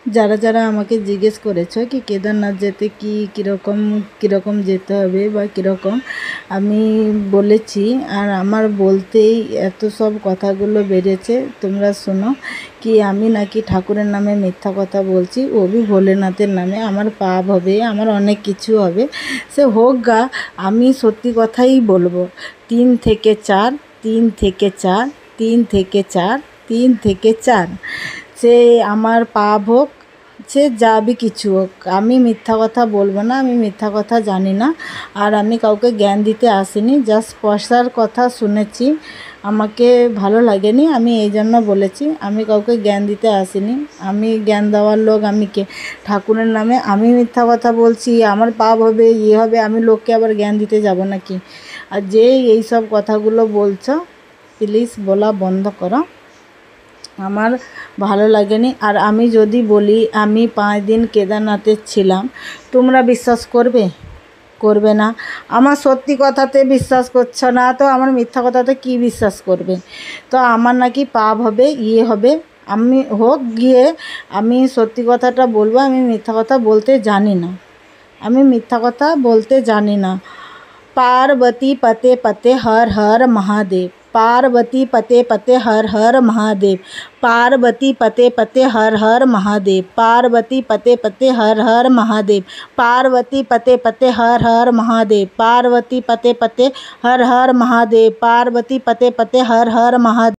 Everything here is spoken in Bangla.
যারা যারা আমাকে জিজ্ঞেস করেছো কি কেদারনাথ যেতে কীরকম যেতে হবে বা কীরকম, আমি বলেছি। আর আমার বলতেই এত সব কথাগুলো বেড়েছে। তোমরা শোনো কি আমি নাকি ঠাকুরের নামে মিথ্যা কথা বলছি, ও ভি ভোলেনাথের নামে। আমার পাপ হবে, আমার অনেক কিছু হবে, সে হোক গা। আমি সত্যি কথাই বলবো। 3 থেকে 4, 3 থেকে 4, 3 থেকে 4, 3 থেকে 4, সে আমার পাপ হোক, সে যা বি কিছু হোক, আমি মিথ্যা কথা বলবো না। আমি মিথ্যা কথা জানি না, আর আমি কাউকে জ্ঞান দিতে আসিনি। জাস্ট পয়সার কথা শুনেছি, আমাকে ভালো লাগেনি, আমি এই জন্য বলেছি। আমি কাউকে জ্ঞান দিতে আসিনি। আমি জ্ঞান দেওয়ার লোক আমি কে? ঠাকুরের নামে আমি মিথ্যা কথা বলছি, আমার পাপ হবে, ইয়ে হবে, আমি লোককে আবার জ্ঞান দিতে যাব নাকি? আর যে এই সব কথাগুলো বলছো, প্লিজ বলা বন্ধ করো। আমার ভালো লাগেনি। আর আমি যদি বলি আমি 5 দিন কেদারনাথে ছিলাম, তোমরা বিশ্বাস করবে? করবে না। আমার সত্যি কথাতে বিশ্বাস করছো না, তো আমার মিথ্যা কথাতে কি বিশ্বাস করবে? তো আমার নাকি পাপ হবে, ইয়ে হবে। আমি হোক গিয়ে, আমি সত্যি কথাটা বলবো। আমি মিথ্যা কথা বলতে জানি না, আমি মিথ্যা কথা বলতে জানি না। पार्वती पते पते हर हर महादेव, पार्वती पते पते हर हर महादेव, पार्वती पते पते हर हर महादेव, पार्वती पते पते हर हर महादेव, पार्वती पते पते हर हर महादेव, पार्वती पते पते हर हर महादेव, पार्वती पते पते हर हर महादेव।